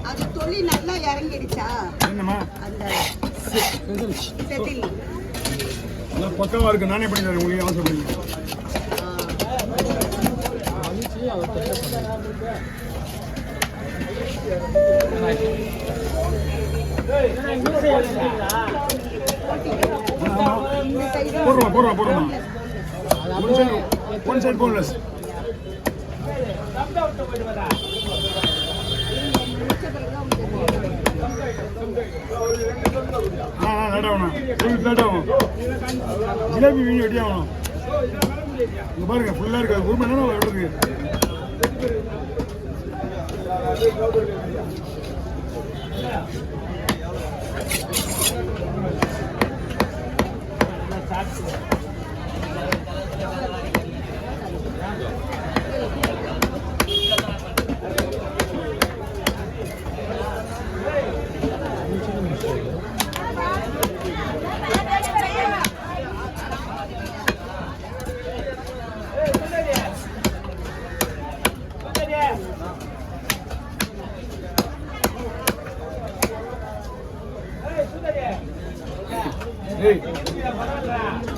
அது தொலி நல்லா இறங்கிடுச்சா என்னம்மா அந்த செட்டில் பக்கவா இருக்கு. நானே பண்ணி தரேன் உங்களுக்கு அவசரப்படுங்க. போடுறோம் ஒன் சைடு போன்லெஸ். லேட் ஆகணும், லேட் ஆகும். ஜிலேபி மீன் வெட்டி ஆகணும். இங்க பாருங்க ஃபுல்லா இருக்கு. ஒரு மணி நேரம் விடுறது.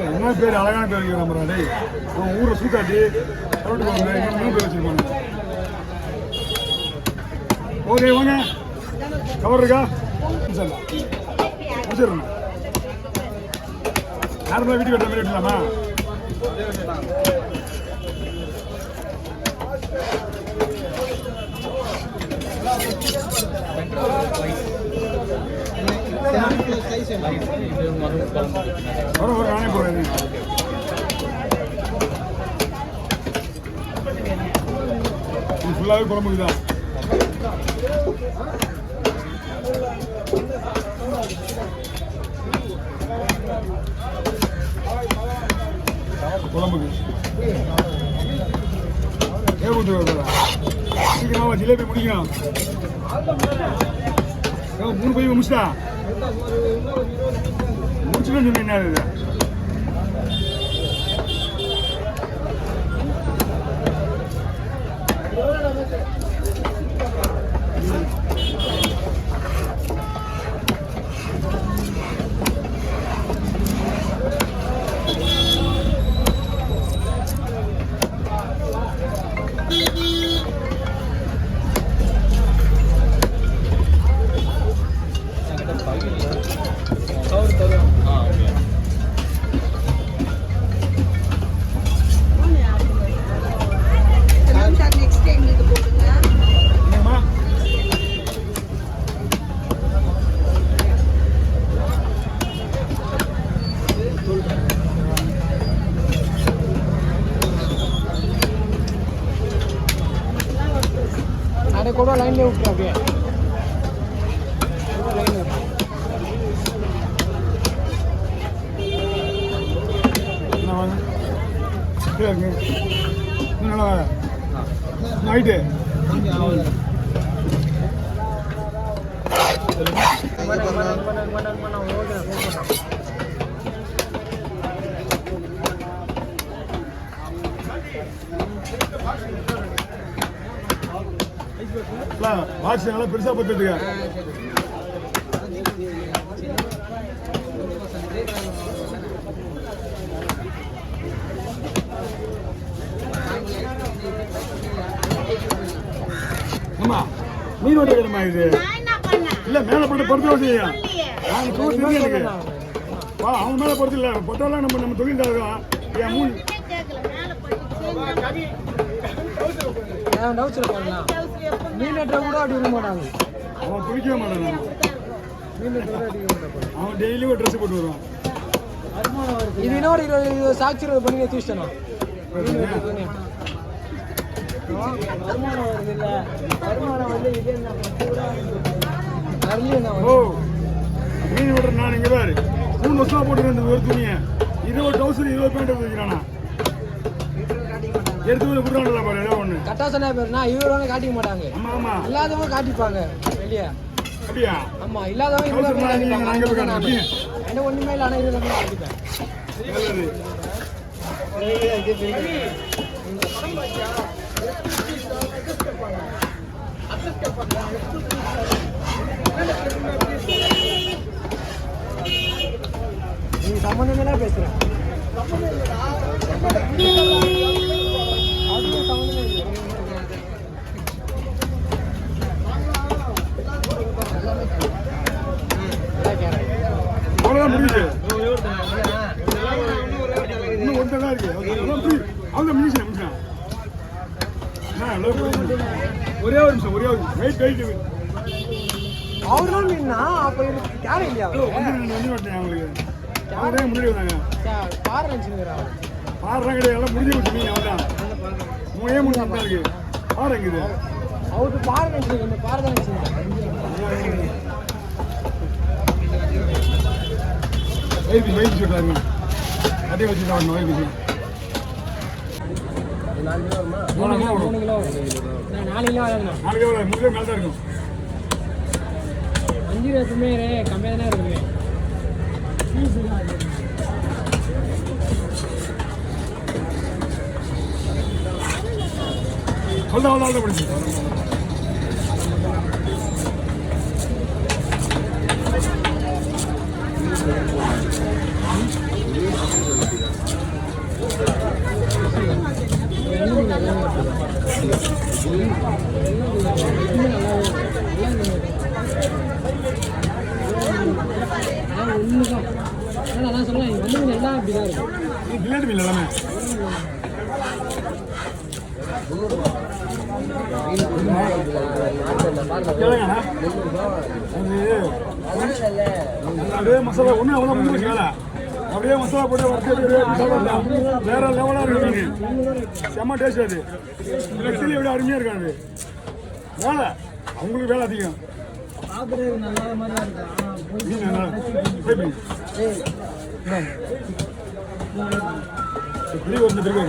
என்ன பேர் அழகான பேர் வைக்கிற டேய். அவன் ஊரை சூத்தாட்டி ரோட்டு போங்க பேர் வச்சிருப்பாங்க. ஓகே வாங்க, கவர் இருக்கா? முடிச்சிடணும். நார்மலாக வீட்டுக்கு கட்டுற மாதிரி எடுக்கலாமா? வர நானே போறேன். ஃபுல்லாகவே குழம்புக்கு தான். குழம்புக்கு சீக்கிரமா ஜிலேபி முடிக்கணும். 3 பை முடிச்சிட்டா முடிச்சுன்னு சொன்னேன். என்ன இது? கூட லைன்ல விட்டுரு. அப்படியே நைட்டு பாக்ஸ் நல்லா பெருசா போட்டுருக்க. ஆமா மீன் ஓட்ட வேணுமா? இது இல்ல மேல போட்டு படுத்து வச்சு அவன் மேல படுத்து இல்ல பொட்டாலாம் நம்ம தொழில் தான். மீன் எட்ட கூட அடி விட மாட்டாங்க. அவன் குளிக்கவே மாட்டான். அவன் டெய்லி ஒரு ட்ரெஸ் போட்டு வருவான். இது இன்னொரு 20 சாட்சி பண்ணி தூச்சிட்டேன். வருமானம் வருது இல்ல, வருமானம் வந்து இது என்ன ஓ மீன் விடுற நான் இங்க பாரு 3 வருஷமா போட்டுருந்தேன் ஒரு துணியை. இது ஒரு டவுசர் 20 பேண்ட் வச்சுக்கிறானா எடுத்து வந்து குடுறாங்கல பாரு. ஏதோ ஒண்ணு கட்டா சொன்னா பேர்னா இவரோட காட்டிக்க மாட்டாங்க. ஆமா ஆமா இல்லாதவங்க காட்டிப்பாங்க வெளிய. அப்படியே ஆமா இல்லாதவங்க இவங்க காட்டிப்பாங்க. நாங்க போய் காட்டுறோம். என்ன ஒண்ணுமே இல்ல انا இதுல போய் காட்டிப்பேன். நல்லது. நீ சம்மந்தமே பேசுறேன். அவ்வளோதான் முடியுது. இன்னும் ஒன்று தான் இருக்கு. அவங்க மினிஷன் ஒரே ஒரு நிமிஷம் வெயிட் அவர்தான் மீனா அப்ப யாரும் இல்லையா வந்து வரட்டேன் அவங்களுக்கு அவரே முன்னாடி வந்தாங்க பாரு நினைச்சுக்கிறா பாடுறாங்க கிடையாது எல்லாம் முடிஞ்சு வச்சுருக்கீங்க அவர்தான் மூணே மூணு தான் இருக்கு பாரு எங்குது அவருக்கு பாரு நினைச்சுங்க இந்த பாரு தான் நினைச்சுங்க வயிறு சொல்றாங்க அதே வச்சுதான் வயிறு 4 கிலோ வருமா 3 கிலோ 4 கிலோ ஆகுதுண்ணா 4 கிலோ 3 கிலோ மேலே தான் இருக்கும் 5 ரூபாய்க்குமே கம்மியாக தானே இருக்குமே அவ்வளோ படிச்சு அதான் சொல்ல வந்து எல்லாம் அப்படிதான் இருக்கும் பிள்ளைட்டு மீன் எல்லாமே அப்படியே மசாலா ஒன்றும் அவ்வளோ முடிஞ்சு வேலை அப்படியே மசாலா போட்டு வறுத்து வேற லெவலாக இருக்கு செம்ம டேஸ்ட் அது நெக்ஸ்ட்லி எப்படி அருமையாக இருக்காது வேலை அவங்களுக்கு வேலை அதிகம் மீன் நல்லா பெரிய ஒரு பெரிய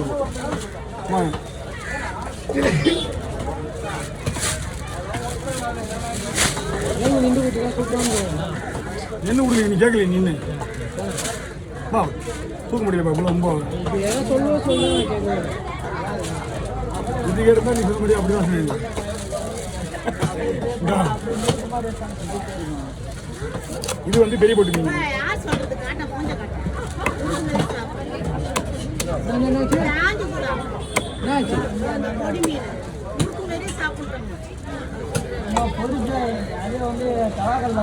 என்ன கொடுங்க நீ கேட்கல நின்று வா தூக்க முடியலப்பா இவ்வளோ ரொம்ப இது கேட்டா நீ சொல்ல முடியும் அப்படிதான் சொல்லுங்க இது வந்து பெரிய போட்டு மீன் அது வந்து தவாக்கல்ல